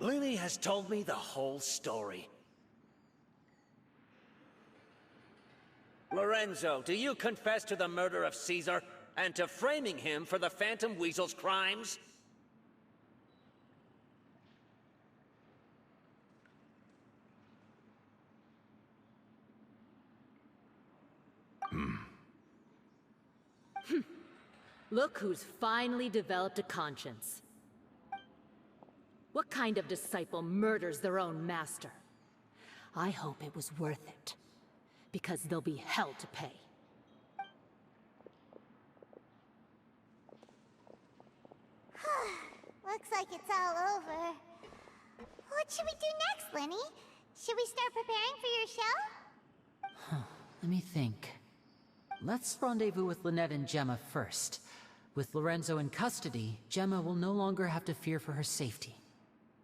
Lily has told me the whole story. Lorenzo, do you confess to the murder of Caesar and to framing him for the Phantom Weasel's crimes? Look who's finally developed a conscience. What kind of disciple murders their own master? I hope it was worth it, because there'll be hell to pay. Looks like it's all over. What should we do next, Lenny? Should we start preparing for your show? Let me think. Let's rendezvous with Lynette and Gemma first. With Lorenzo in custody, Gemma will no longer have to fear for her safety.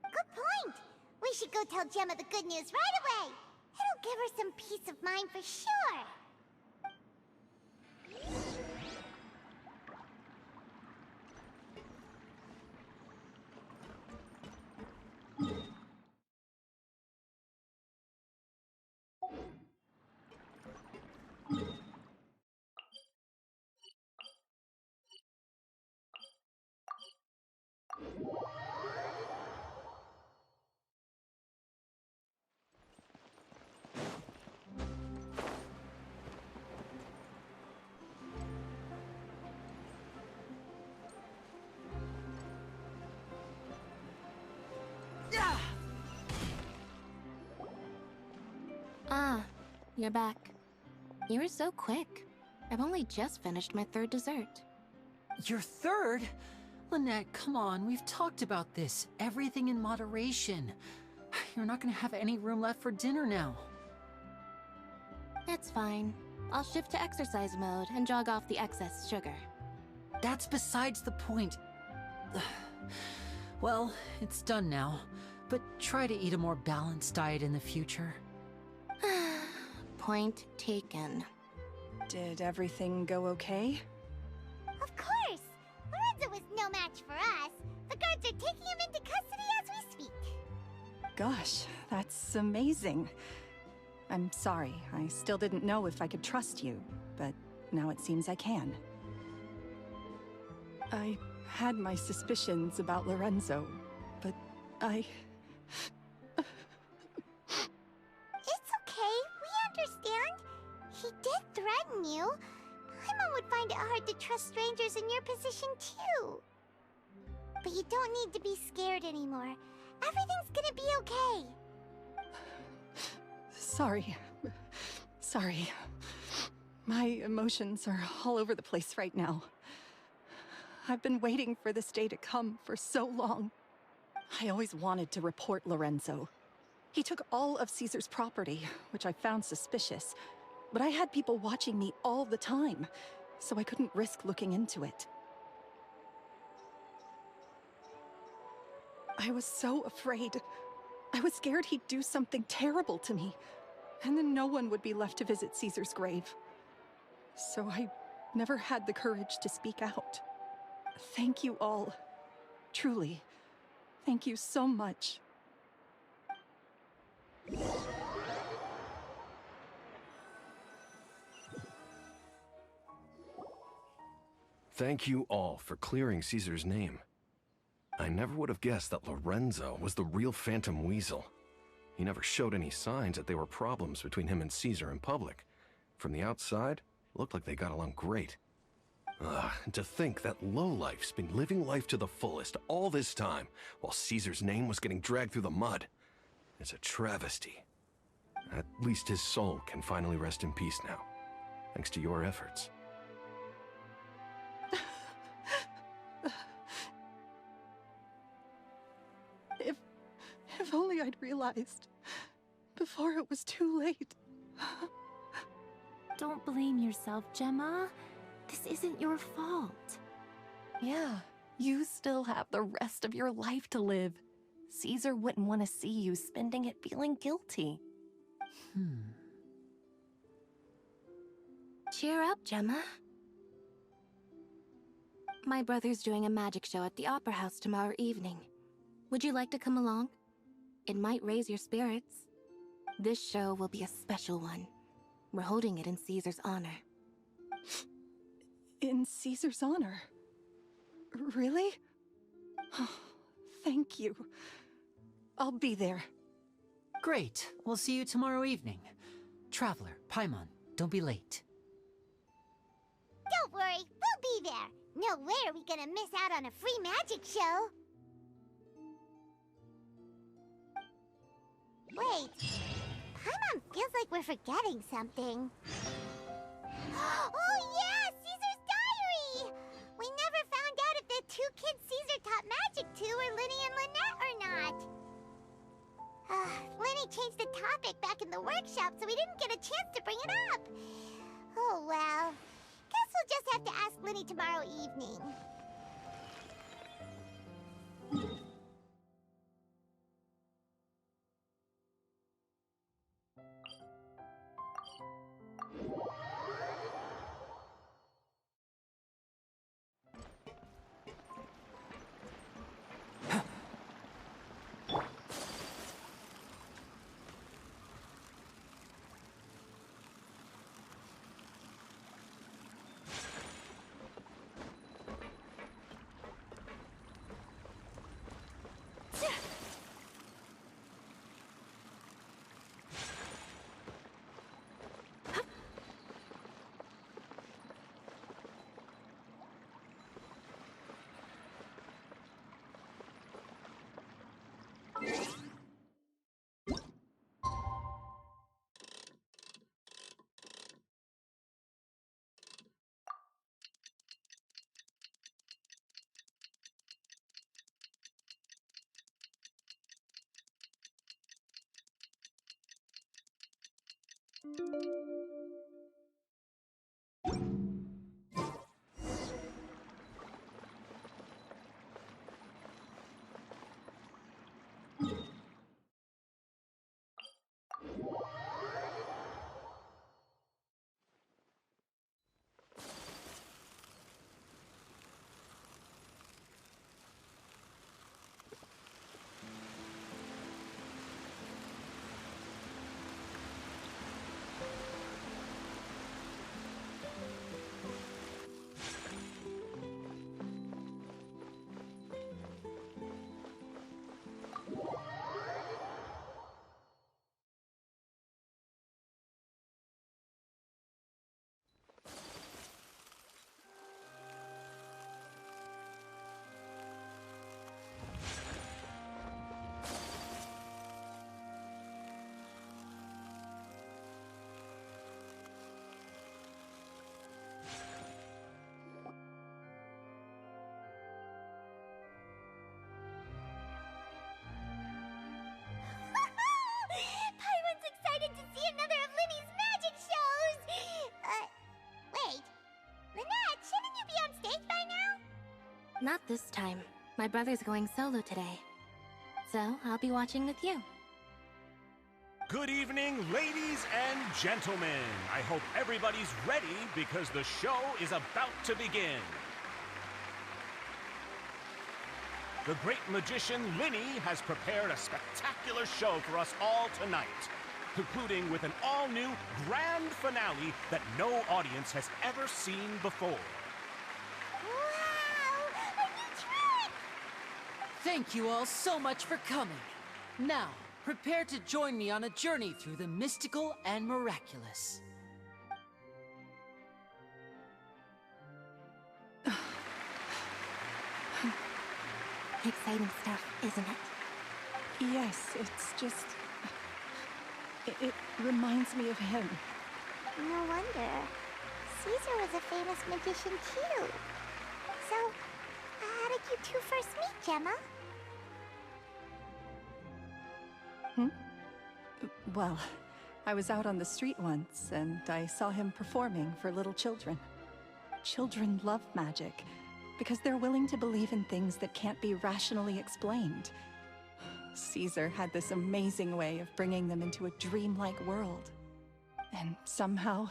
Good point. We should go tell Gemma the good news right away. It'll give her some peace of mind for sure. Ah, you're back. You were so quick. I've only just finished my third dessert. Your third? Lynette, come on, we've talked about this. Everything in moderation. You're not gonna have any room left for dinner now. It's fine. I'll shift to exercise mode and jog off the excess sugar. That's besides the point. Well, it's done now, but try to eat a more balanced diet in the future. Point taken. Did everything go okay? Of course! Lorenzo was no match for us. The guards are taking him into custody as we speak. Gosh, that's amazing. I'm sorry, I still didn't know if I could trust you, but now it seems I can. I had my suspicions about Lorenzo, but It's okay, we understand. He did threaten you. Paimon would find it hard to trust strangers in your position too. But you don't need to be scared anymore. Everything's gonna be okay. Sorry. My emotions are all over the place right now. I've been waiting for this day to come for so long. I always wanted to report Lorenzo. He took all of Caesar's property, which I found suspicious, but I had people watching me all the time, so I couldn't risk looking into it. I was so afraid. I was scared he'd do something terrible to me, and then no one would be left to visit Caesar's grave. So I never had the courage to speak out. Thank you all. Truly. Thank you so much. Thank you all for clearing Caesar's name. I never would have guessed that Lorenzo was the real Phantom Weasel. He never showed any signs that there were problems between him and Caesar in public. From the outside, it looked like they got along great. And to think that lowlife's been living life to the fullest all this time, while Caesar's name was getting dragged through the mud. It's a travesty. At least his soul can finally rest in peace now, thanks to your efforts. If only I'd realized before it was too late. Don't blame yourself, Gemma. This isn't your fault. Yeah, you still have the rest of your life to live. Caesar wouldn't want to see you spending it feeling guilty. Cheer up, Gemma. My brother's doing a magic show at the Opera House tomorrow evening. Would you like to come along? It might raise your spirits. This show will be a special one. We're holding it in Caesar's honor. In Caesar's honor? Really? Thank you. I'll be there. Great. We'll see you tomorrow evening. Traveler, Paimon, don't be late. Don't worry, we'll be there. No way are we gonna miss out on a free magic show. Wait, Paimon feels like we're forgetting something. Oh yeah, Caesar's diary! We never found out if the two kids Caesar taught magic to were Lyney and Lynette or not. Lyney changed the topic back in the workshop, so we didn't get a chance to bring it up. Oh well. Guess we'll just have to ask Lyney tomorrow evening. Paimon's excited to see another of Lyney's magic shows! Wait. Lynette, shouldn't you be on stage by now? Not this time. My brother's going solo today. So, I'll be watching with you. Good evening, ladies and gentlemen. I hope everybody's ready because the show is about to begin. The great magician Lyney has prepared a spectacular show for us all tonight, concluding with an all-new grand finale that no audience has ever seen before. Wow! A new trick! Thank you all so much for coming. Now, prepare to join me on a journey through the mystical and miraculous. Exciting stuff, isn't it? Yes, it's just... It reminds me of him. No wonder. Caesar was a famous magician too. So, how did you two first meet, Gemma? Well, I was out on the street once, and I saw him performing for little children. Children love magic, because they're willing to believe in things that can't be rationally explained. Caesar had this amazing way of bringing them into a dreamlike world. And somehow,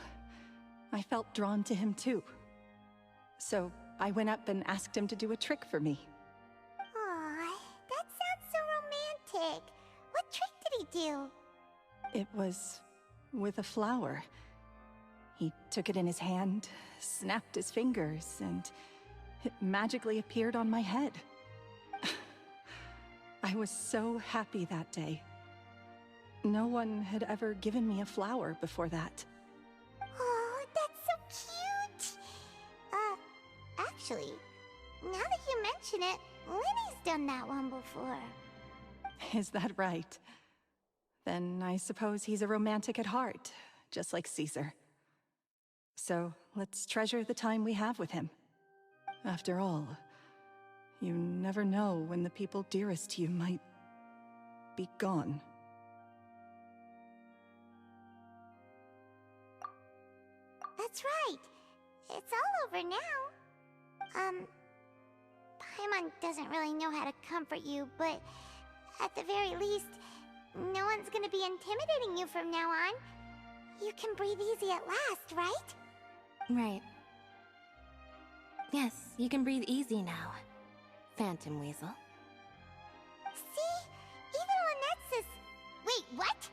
I felt drawn to him too. So I went up and asked him to do a trick for me. Aw, that sounds so romantic. What do? It was with a flower. He took it in his hand, snapped his fingers, and it magically appeared on my head. I was so happy that day. No one had ever given me a flower before that. Oh, that's so cute! Actually, now that you mention it, Linny's done that one before. Is that right? Then I suppose he's a romantic at heart, just like Caesar. So let's treasure the time we have with him. After all, you never know when the people dearest to you might be gone. That's right. It's all over now. Paimon doesn't really know how to comfort you, but at the very least, no one's gonna be intimidating you from now on. You can breathe easy at last, right? Right. Yes, you can breathe easy now, Phantom Weasel. See? Even Lynette says... Wait, what?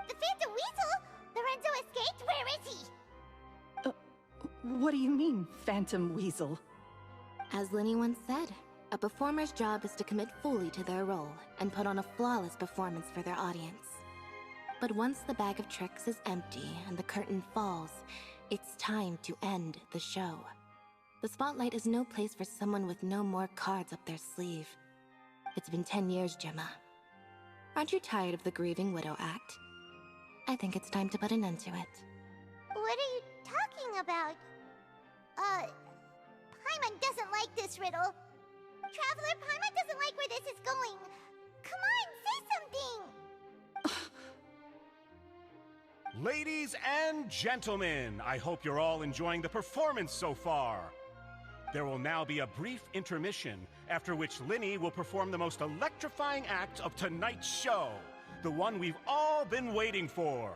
The Phantom Weasel? Lorenzo escaped? Where is he? What do you mean, Phantom Weasel? As Linny once said, a performer's job is to commit fully to their role and put on a flawless performance for their audience. But once the bag of tricks is empty and the curtain falls, it's time to end the show. The spotlight is no place for someone with no more cards up their sleeve. It's been 10 years, Gemma. Aren't you tired of the grieving widow act? I think it's time to put an end to it. What are you talking about? Paimon doesn't like this riddle. Traveler, Paimon doesn't like where this is going. Come on, say something! Ladies and gentlemen, I hope you're all enjoying the performance so far. There will now be a brief intermission, after which Linny will perform the most electrifying act of tonight's show, the one we've all been waiting for.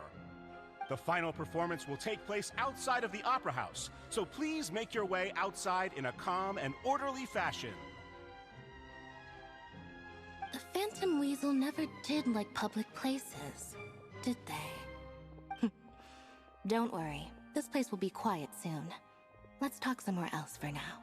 The final performance will take place outside of the Opera House, so please make your way outside in a calm and orderly fashion. The Phantom Weasel never did like public places, did they? Don't worry, this place will be quiet soon. Let's talk somewhere else for now.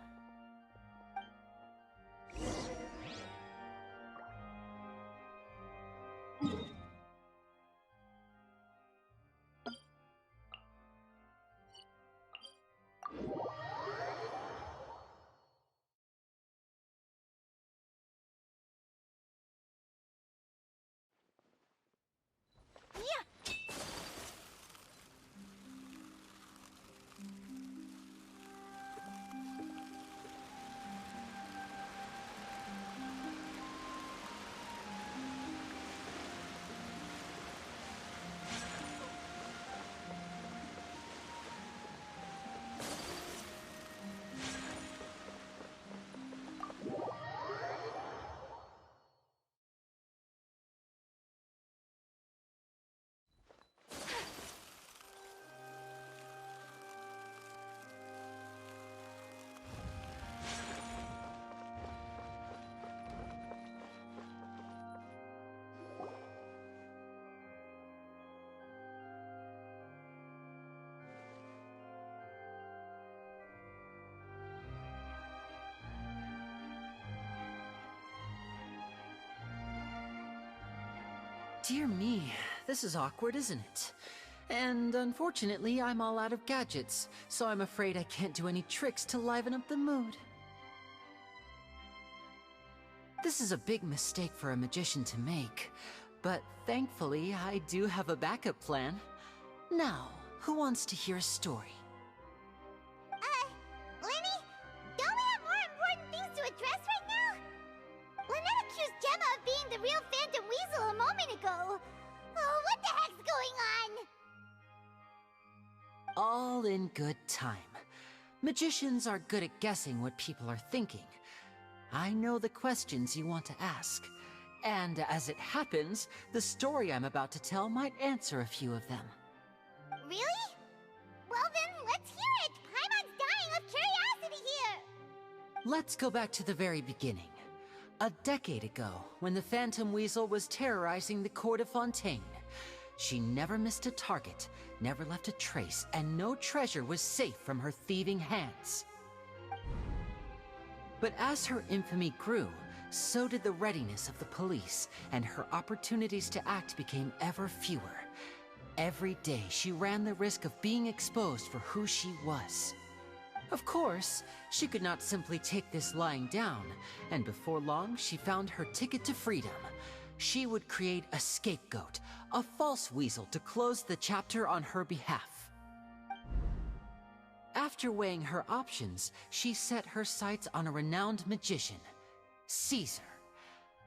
Dear me, this is awkward, isn't it? And unfortunately, I'm all out of gadgets, so I'm afraid I can't do any tricks to liven up the mood. This is a big mistake for a magician to make, but thankfully, I do have a backup plan. Now, who wants to hear a story? Linny, don't we have more important things to address right now? Lynette accused Gemma of being the real Phantom Weasel a moment ago. Oh, what the heck's going on? All in good time. Magicians are good at guessing what people are thinking. I know the questions you want to ask. And as it happens, the story I'm about to tell might answer a few of them. Really? Well then, let's hear it! Paimon's dying of curiosity here! Let's go back to the very beginning. A decade ago, when the Phantom Weasel was terrorizing the court of Fontaine. She never missed a target, never left a trace, and no treasure was safe from her thieving hands. But as her infamy grew, so did the readiness of the police, and her opportunities to act became ever fewer. Every day, she ran the risk of being exposed for who she was. Of course, she could not simply take this lying down, and before long, she found her ticket to freedom. She would create a scapegoat, a false weasel to close the chapter on her behalf. After weighing her options, she set her sights on a renowned magician, Caesar.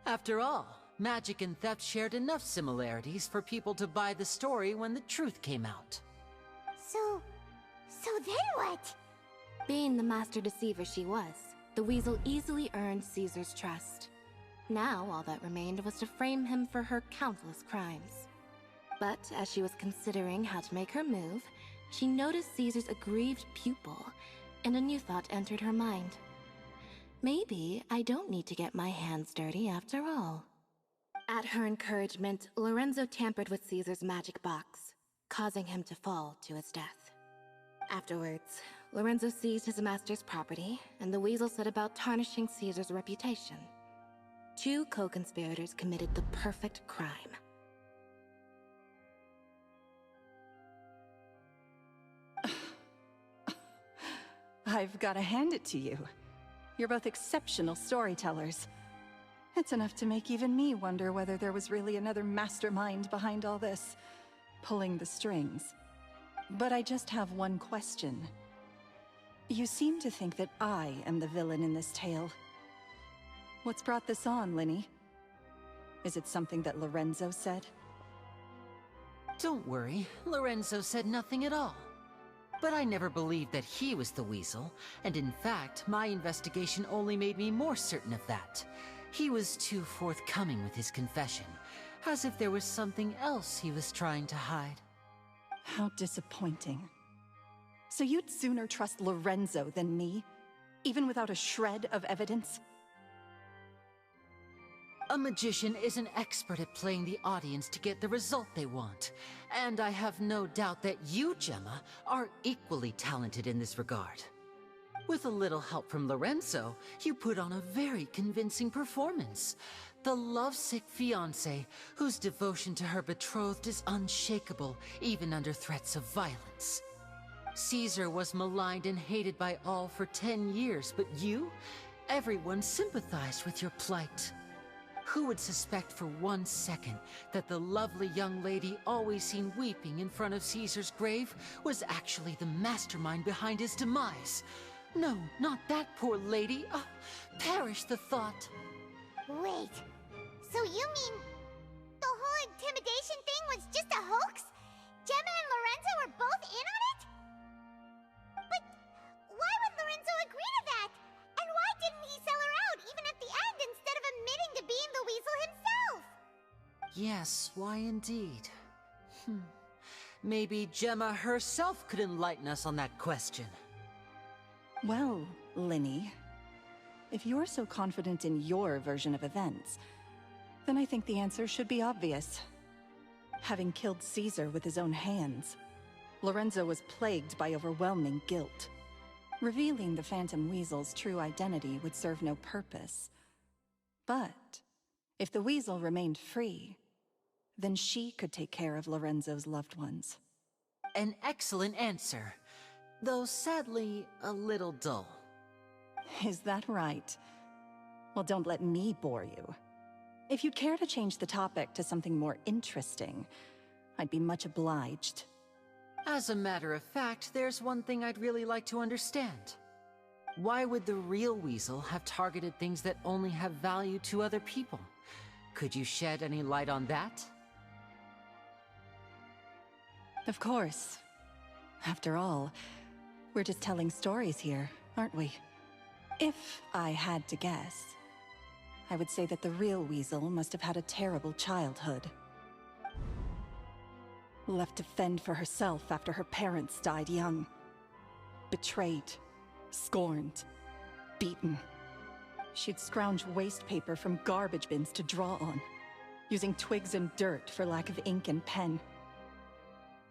After all, magic and theft shared enough similarities for people to buy the story when the truth came out. So then what? Being the master deceiver she was, the weasel easily earned Caesar's trust. Now, all that remained was to frame him for her countless crimes. But as she was considering how to make her move, she noticed Caesar's aggrieved pupil, and a new thought entered her mind. Maybe I don't need to get my hands dirty after all. At her encouragement, Lorenzo tampered with Caesar's magic box, causing him to fall to his death. Afterwards, Lorenzo seized his master's property, and the weasel set about tarnishing Caesar's reputation. Two co-conspirators committed the perfect crime. I've got to hand it to you. You're both exceptional storytellers. It's enough to make even me wonder whether there was really another mastermind behind all this, pulling the strings. But I just have one question. You seem to think that I am the villain in this tale. What's brought this on, Lyney? Is it something that Lorenzo said? Don't worry, Lorenzo said nothing at all. But I never believed that he was the weasel, and in fact, my investigation only made me more certain of that. He was too forthcoming with his confession, as if there was something else he was trying to hide. How disappointing. So you'd sooner trust Lorenzo than me, even without a shred of evidence? A magician is an expert at playing the audience to get the result they want. And I have no doubt that you, Gemma, are equally talented in this regard. With a little help from Lorenzo, you put on a very convincing performance. The lovesick fiancé, whose devotion to her betrothed is unshakable, even under threats of violence. Caesar was maligned and hated by all for 10 years, but you? Everyone sympathized with your plight. Who would suspect for 1 second that the lovely young lady always seen weeping in front of Caesar's grave was actually the mastermind behind his demise? No, not that poor lady. Perish the thought. Wait, so you mean the whole intimidation thing was just a hoax? Gemma and Lorenzo were both in on it? But why would Lorenzo agree to that? And why didn't he sell her out even at the end instead of admitting to being the weasel himself? Yes, why indeed? Maybe Gemma herself could enlighten us on that question. Well, Lyney, if you're so confident in your version of events, then I think the answer should be obvious. Having killed Caesar with his own hands, Lorenzo was plagued by overwhelming guilt. Revealing the Phantom Weasel's true identity would serve no purpose. But if the Weasel remained free, then she could take care of Lorenzo's loved ones. An excellent answer, though sadly a little dull. Is that right? Well, don't let me bore you. If you'd care to change the topic to something more interesting, I'd be much obliged. As a matter of fact, there's one thing I'd really like to understand. Why would the real weasel have targeted things that only have value to other people? Could you shed any light on that? Of course. After all, we're just telling stories here, aren't we? If I had to guess, I would say that the real weasel must have had a terrible childhood. Left to fend for herself after her parents died young. Betrayed, scorned, beaten. She'd scrounge waste paper from garbage bins to draw on, using twigs and dirt for lack of ink and pen.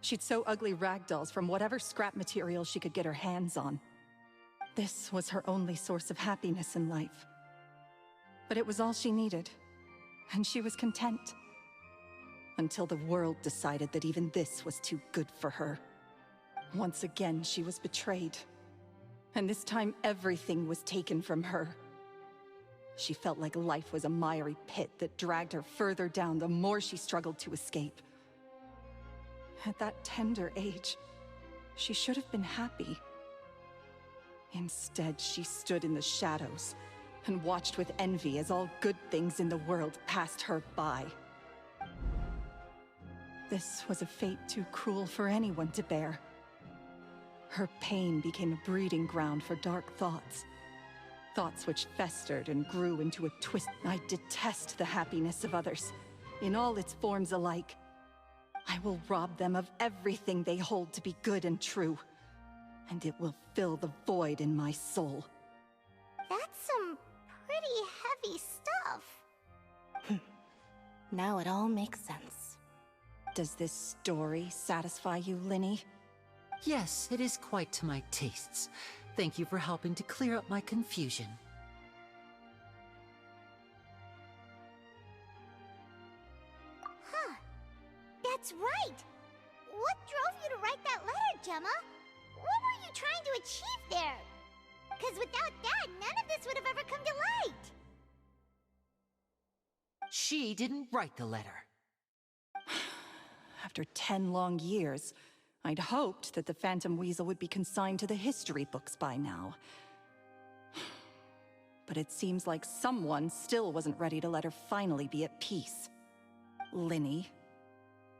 She'd sew ugly ragdolls from whatever scrap material she could get her hands on. This was her only source of happiness in life. But it was all she needed, and she was content. Until the world decided that even this was too good for her. Once again, she was betrayed. And this time, everything was taken from her. She felt like life was a miry pit that dragged her further down the more she struggled to escape. At that tender age, she should have been happy. Instead, she stood in the shadows and watched with envy as all good things in the world passed her by. This was a fate too cruel for anyone to bear. Her pain became a breeding ground for dark thoughts. Thoughts which festered and grew into a twist. I detest the happiness of others, in all its forms alike. I will rob them of everything they hold to be good and true, and it will fill the void in my soul. That's some pretty heavy stuff. Now it all makes sense. Does this story satisfy you, Lyney? Yes, it is quite to my tastes. Thank you for helping to clear up my confusion. Huh. That's right! What drove you to write that letter, Gemma? What were you trying to achieve there? Because without that, none of this would have ever come to light! She didn't write the letter. After 10 long years, I'd hoped that the Phantom Weasel would be consigned to the history books by now. But it seems like someone still wasn't ready to let her finally be at peace. Lyney.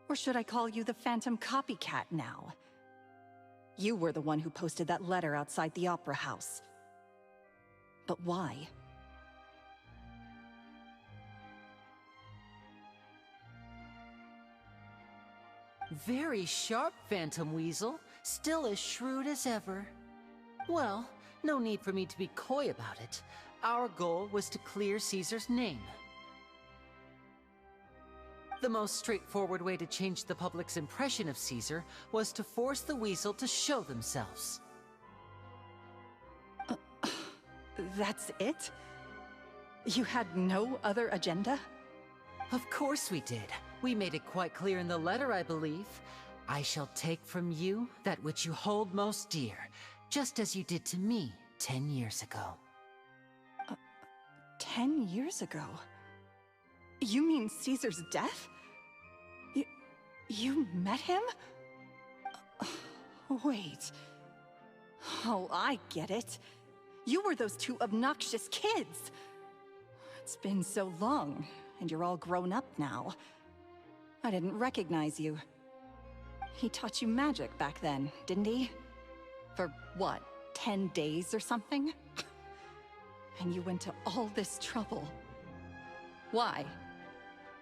Or should I call you the Phantom Copycat now? You were the one who posted that letter outside the Opera House. But why? Very sharp, Phantom Weasel. Still as shrewd as ever. Well, no need for me to be coy about it. Our goal was to clear Caesar's name. The most straightforward way to change the public's impression of Caesar was to force the Weasel to show themselves. That's it? You had no other agenda? Of course we did. We made it quite clear in the letter, I believe. I shall take from you that which you hold most dear, just as you did to me 10 years ago. 10 years ago? You mean Caesar's death? You met him? Wait. Oh, I get it. You were those two obnoxious kids. It's been so long, and you're all grown up now. I didn't recognize you. He taught you magic back then, didn't he? For what, 10 days or something? And you went to all this trouble. Why?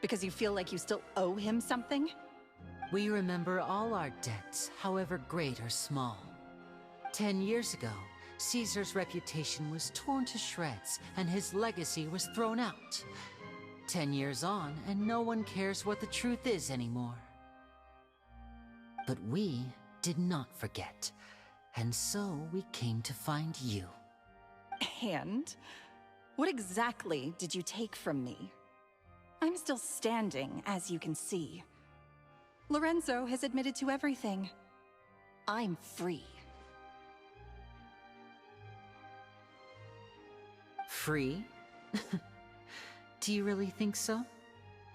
Because you feel like you still owe him something? We remember all our debts, however great or small. 10 years ago, Caesar's reputation was torn to shreds, and his legacy was thrown out. 10 years on, and no one cares what the truth is anymore. But we did not forget, and so we came to find you. And? What exactly did you take from me? I'm still standing, as you can see. Lorenzo has admitted to everything. I'm free. Free? Do you really think so?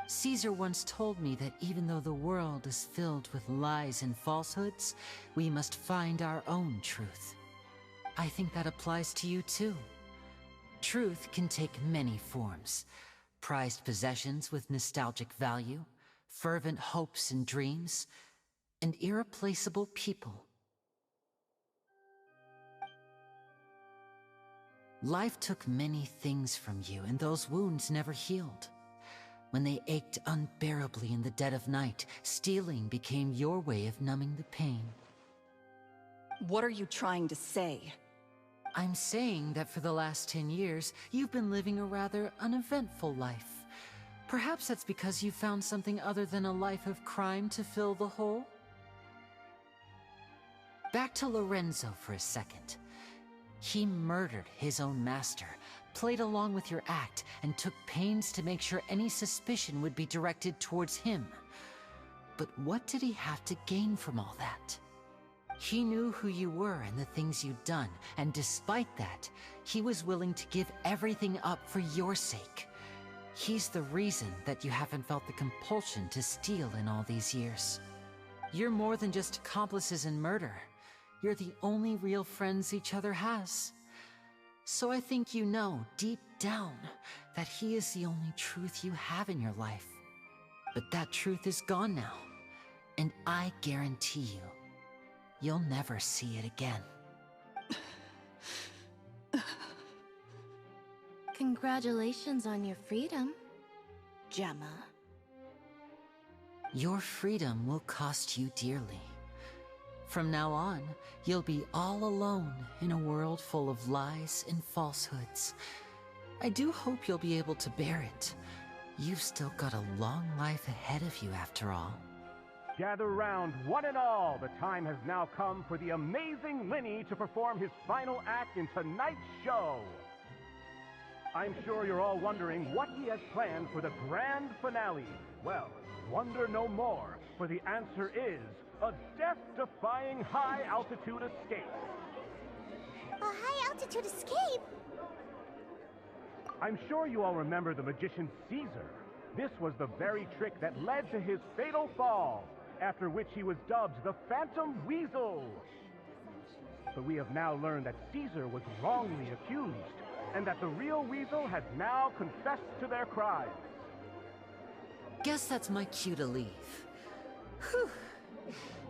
Caesar once told me that even though the world is filled with lies and falsehoods, we must find our own truth. I think that applies to you too. Truth can take many forms. Prized possessions with nostalgic value, fervent hopes and dreams, and irreplaceable people. Life took many things from you, and those wounds never healed. When they ached unbearably in the dead of night, stealing became your way of numbing the pain. What are you trying to say? I'm saying that for the last 10 years, you've been living a rather uneventful life. Perhaps that's because you found something other than a life of crime to fill the hole? Back to Lorenzo for a second. He murdered his own master, played along with your act, and took pains to make sure any suspicion would be directed towards him. But what did he have to gain from all that? He knew who you were and the things you'd done, and despite that, he was willing to give everything up for your sake. He's the reason that you haven't felt the compulsion to steal in all these years. You're more than just accomplices in murder. You're the only real friends each other has. So I think you know, deep down, that he is the only truth you have in your life. But that truth is gone now, and I guarantee you, you'll never see it again. Congratulations on your freedom, Gemma. Your freedom will cost you dearly. From now on, you'll be all alone in a world full of lies and falsehoods. I do hope you'll be able to bear it. You've still got a long life ahead of you after all. Gather round, one and all. The time has now come for the amazing Linny to perform his final act in tonight's show. I'm sure you're all wondering what he has planned for the grand finale. Well, wonder no more, for the answer is a death-defying high-altitude escape. A high-altitude escape? I'm sure you all remember the magician Caesar. This was the very trick that led to his fatal fall, after which he was dubbed the Phantom Weasel. But we have now learned that Caesar was wrongly accused, and that the real Weasel has now confessed to their crimes. Guess that's my cue to leave. Whew.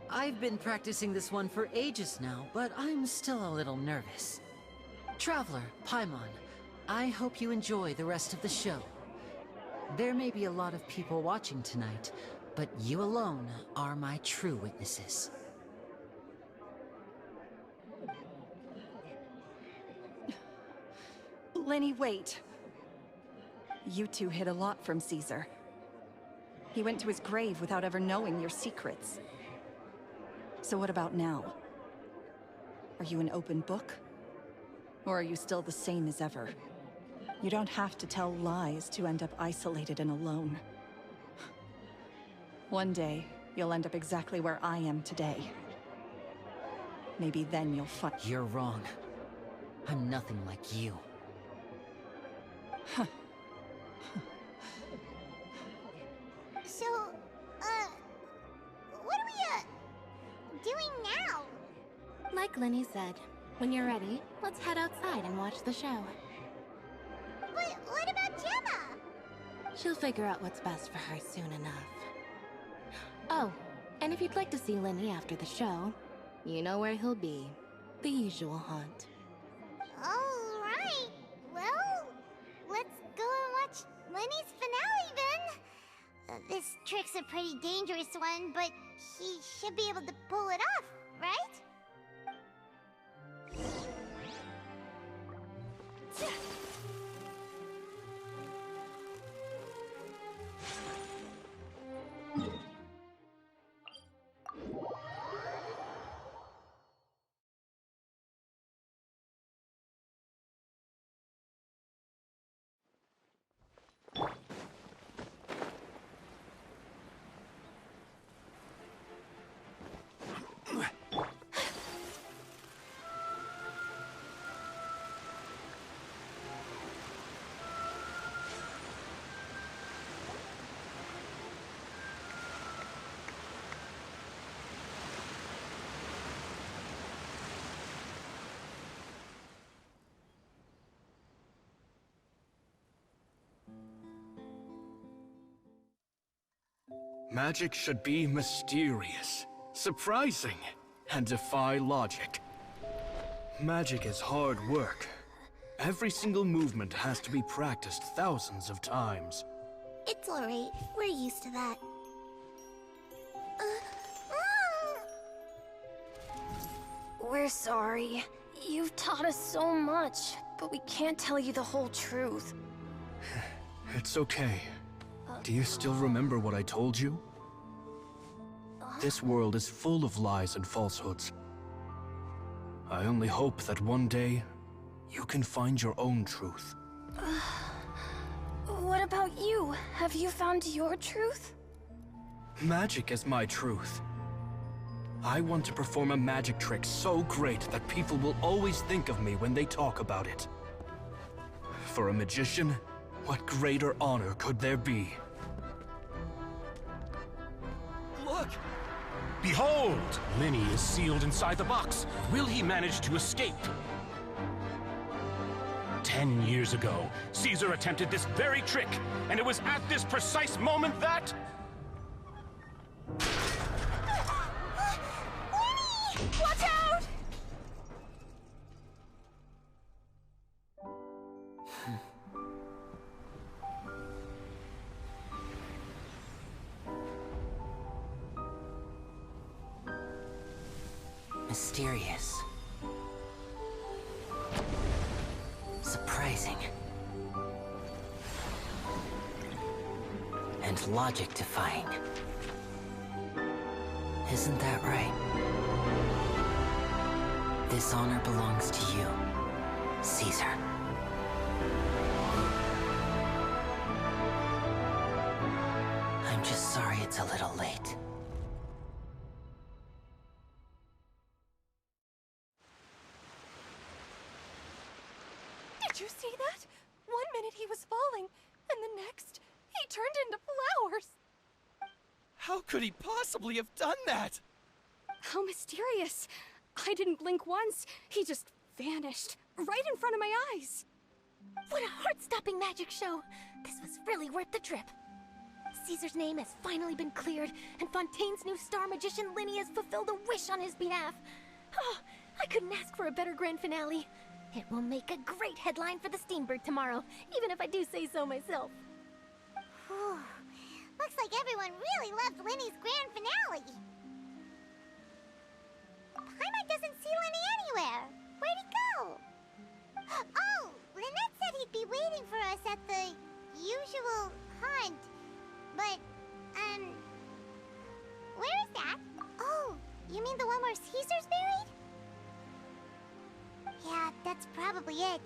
I've been practicing this one for ages now, but I'm still a little nervous. Traveler, Paimon, I hope you enjoy the rest of the show. There may be a lot of people watching tonight, but you alone are my true witnesses. Lenny, wait. You two hid a lot from Caesar. He went to his grave without ever knowing your secrets. So what about now? Are you an open book? Or are you still the same as ever? You don't have to tell lies to end up isolated and alone. One day, you'll end up exactly where I am today. Maybe then you'll find— You're wrong. I'm nothing like you. So, what are we, doing now? Like Lenny said, when you're ready, let's head outside and watch the show. But what about Gemma? She'll figure out what's best for her soon enough. Oh, and if you'd like to see Lenny after the show, you know where he'll be. The usual haunt. Alright, well, let's go and watch Lenny's finale then. This trick's a pretty dangerous one, but he should be able to pull it off, right? Magic should be mysterious, surprising, and defy logic. Magic is hard work. Every single movement has to be practiced thousands of times. It's alright, we're used to that. We're sorry. You've taught us so much, but we can't tell you the whole truth. It's okay. Do you still remember what I told you? This world is full of lies and falsehoods. I only hope that one day, you can find your own truth. What about you? Have you found your truth? Magic is my truth. I want to perform a magic trick so great that people will always think of me when they talk about it. For a magician, what greater honor could there be? Look! Behold! Linny is sealed inside the box. Will he manage to escape? 10 years ago, Caesar attempted this very trick, and it was at this precise moment that... Watch out! Mysterious. Surprising. And logic-defying. Isn't that right? This honor belongs to you, Caesar. I'm just sorry it's a little late. Did you see that? 1 minute he was falling, and the next, he turned into flowers. How could he possibly have done that? How mysterious. I didn't blink once. He just vanished, right in front of my eyes. What a heart-stopping magic show! This was really worth the trip. Caesar's name has finally been cleared, and Fontaine's new star magician Linny has fulfilled a wish on his behalf. Oh, I couldn't ask for a better grand finale. It will make a great headline for the Steambird tomorrow, even if I do say so myself. Whew. Looks like everyone really loved Linny's grand finale. Paimon doesn't see Linny anywhere. Where'd he go? Oh, Lynette said he'd be waiting for us at the usual hunt. But, where is that? Oh, you mean the one where Caesar's buried? Yeah, that's probably it.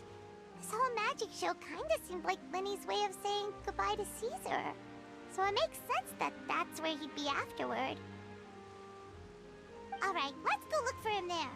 This whole magic show kinda seemed like Linny's way of saying goodbye to Caesar. So it makes sense that that's where he'd be afterward. Alright, let's go look for him there.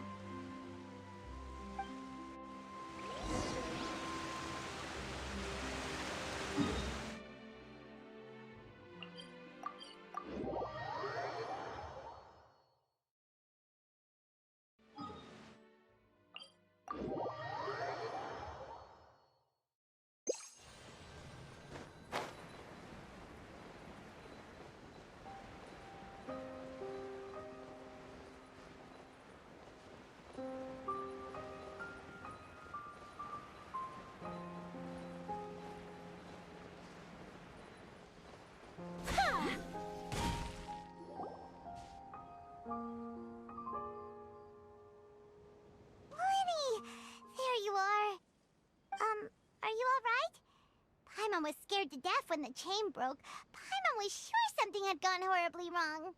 Paimon was scared to death when the chain broke. Paimon was sure something had gone horribly wrong.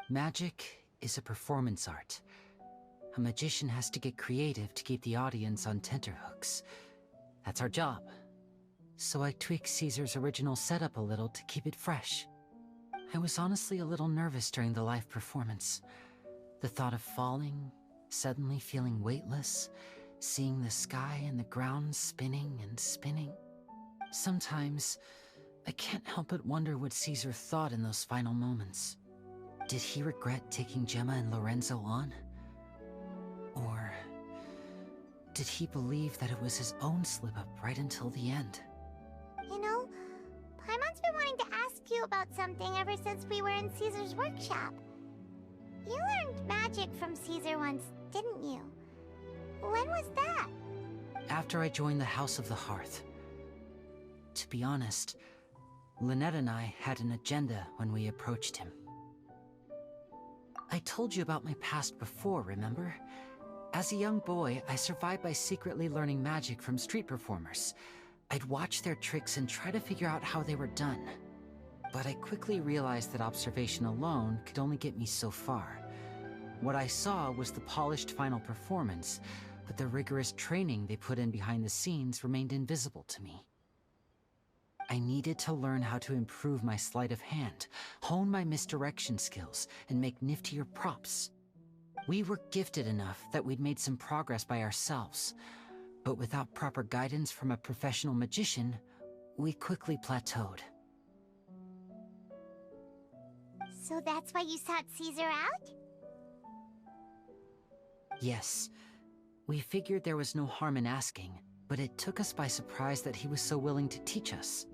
Magic is a performance art. A magician has to get creative to keep the audience on tenterhooks. That's our job. So I tweaked Caesar's original setup a little to keep it fresh. I was honestly a little nervous during the live performance. The thought of falling, suddenly feeling weightless, seeing the sky and the ground spinning and spinning. Sometimes, I can't help but wonder what Caesar thought in those final moments. Did he regret taking Gemma and Lorenzo on? Or did he believe that it was his own slip-up right until the end? You know, Paimon's been wanting to ask you about something ever since we were in Caesar's workshop. You learned magic from Caesar once, didn't you? When was that? After I joined the House of the Hearth. To be honest, Lynette and I had an agenda when we approached him. I told you about my past before, remember? As a young boy, I survived by secretly learning magic from street performers. I'd watch their tricks and try to figure out how they were done. But I quickly realized that observation alone could only get me so far. What I saw was the polished final performance, but the rigorous training they put in behind the scenes remained invisible to me. I needed to learn how to improve my sleight of hand, hone my misdirection skills, and make niftier props. We were gifted enough that we'd made some progress by ourselves, but without proper guidance from a professional magician, we quickly plateaued. So that's why you sought Caesar out? Yes. We figured there was no harm in asking, but it took us by surprise that he was so willing to teach us.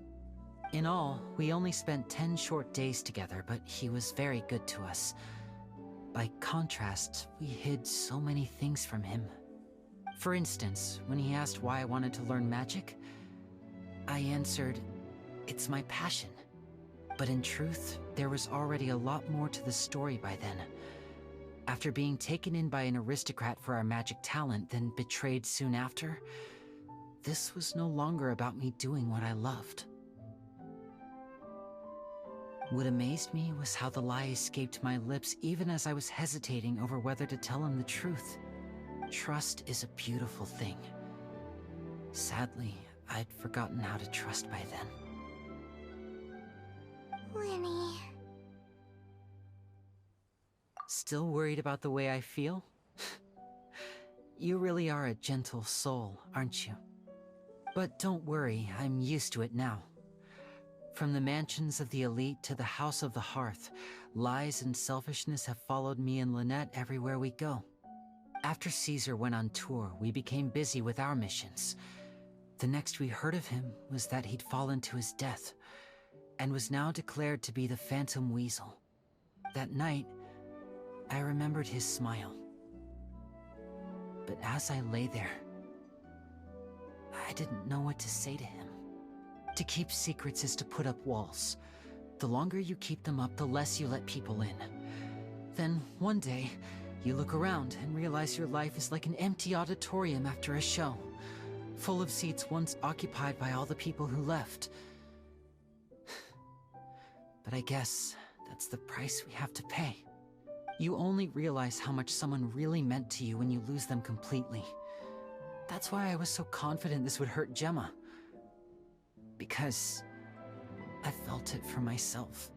In all, we only spent 10 short days together, but he was very good to us. By contrast, we hid so many things from him. For instance, when he asked why I wanted to learn magic, I answered, "It's my passion." But in truth, there was already a lot more to the story by then. After being taken in by an aristocrat for our magic talent, then betrayed soon after, this was no longer about me doing what I loved. What amazed me was how the lie escaped my lips even as I was hesitating over whether to tell him the truth. Trust is a beautiful thing. Sadly, I'd forgotten how to trust by then. Lenny... Still worried about the way I feel? You really are a gentle soul, aren't you? But don't worry, I'm used to it now. From the mansions of the elite to the House of the Hearth, lies and selfishness have followed me and Lynette everywhere we go. After Caesar went on tour, we became busy with our missions. The next we heard of him was that he'd fallen to his death, and was now declared to be the Phantom Weasel. That night, I remembered his smile. But as I lay there, I didn't know what to say to him. To keep secrets is to put up walls. The longer you keep them up, the less you let people in. Then, one day, you look around and realize your life is like an empty auditorium after a show, full of seats once occupied by all the people who left. But I guess that's the price we have to pay. You only realize how much someone really meant to you when you lose them completely. That's why I was so confident this would hurt Gemma. Because I felt it for myself.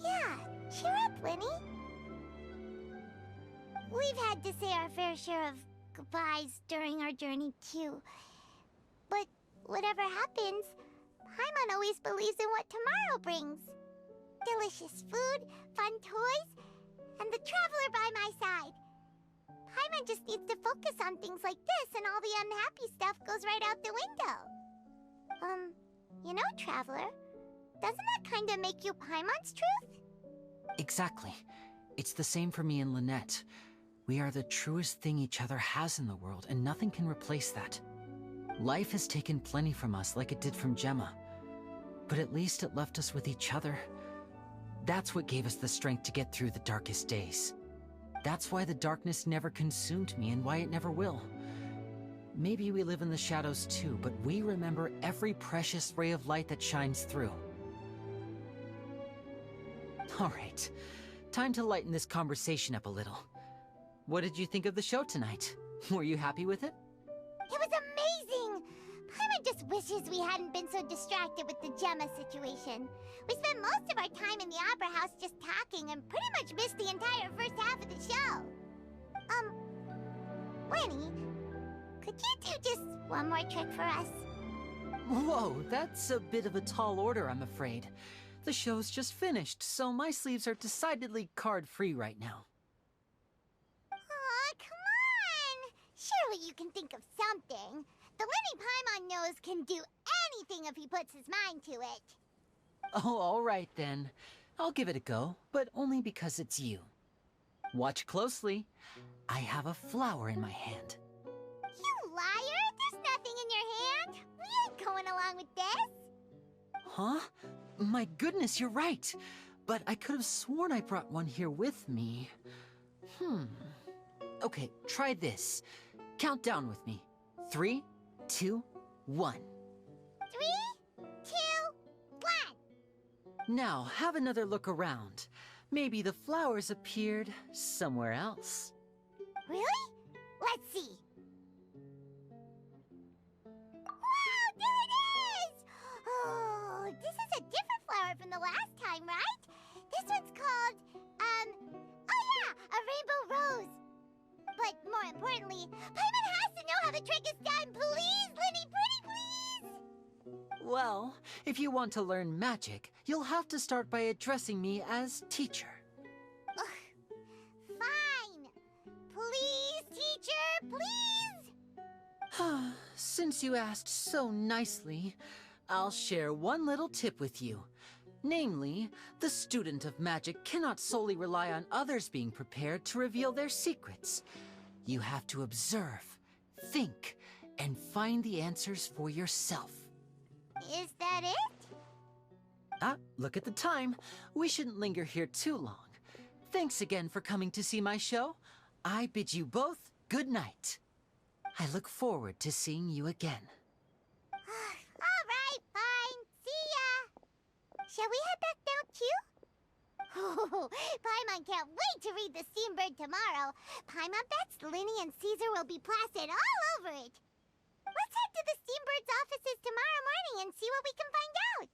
Yeah, cheer up, Lenny. We've had to say our fair share of goodbyes during our journey, too. But whatever happens, Paimon always believes in what tomorrow brings. Delicious food, fun toys, and the Traveler by my side. Paimon just needs to focus on things like this, and all the unhappy stuff goes right out the window. You know, Traveler, doesn't that kind of make you Paimon's truth? Exactly. It's the same for me and Lynette. We are the truest thing each other has in the world, and nothing can replace that. Life has taken plenty from us, like it did from Gemma. But at least it left us with each other. That's what gave us the strength to get through the darkest days. That's why the darkness never consumed me and why it never will. Maybe we live in the shadows too, but we remember every precious ray of light that shines through. Alright, time to lighten this conversation up a little. What did you think of the show tonight? Were you happy with it? It was amazing! Paimon just wishes we hadn't been so distracted with the Gemma situation. We spent most of our time in the Opera House just talking and pretty much missed the entire first half of the show. Lenny, could you do just one more trick for us? Whoa, that's a bit of a tall order, I'm afraid. The show's just finished, so my sleeves are decidedly card-free right now. Aw, come on! Surely you can think of something. The Lenny Paimon knows can do anything if he puts his mind to it. Oh, all right then. I'll give it a go, but only because it's you. Watch closely. I have a flower in my hand. You liar! There's nothing in your hand! We ain't going along with this! Huh? My goodness, you're right. But I could have sworn I brought one here with me. Okay, try this. Count down with me. 3, 2, 1. 3, 2, 1. Now, have another look around. Maybe the flowers appeared somewhere else. Really? Let's see. Wow, there it is! Oh, this is a different flower from the last time, right? This one's called, oh yeah, a rainbow rose. But more importantly, Paimon has to know how the trick is done. Please, Linny, pretty please! Well, if you want to learn magic, you'll have to start by addressing me as teacher. Fine. Please, teacher, please! Since you asked so nicely, I'll share one little tip with you. Namely, the student of magic cannot solely rely on others being prepared to reveal their secrets. You have to observe, think, and find the answers for yourself. Is that it? Look at the time. We shouldn't linger here too long. Thanks again for coming to see my show. I bid you both good night. I look forward to seeing you again. All right, fine. See ya. Shall we head back down too? Oh, Paimon can't wait to read The Steambird tomorrow. Paimon bets Linny and Caesar will be plastered all over it. Let's head to the Steambird's offices tomorrow morning and see what we can find out.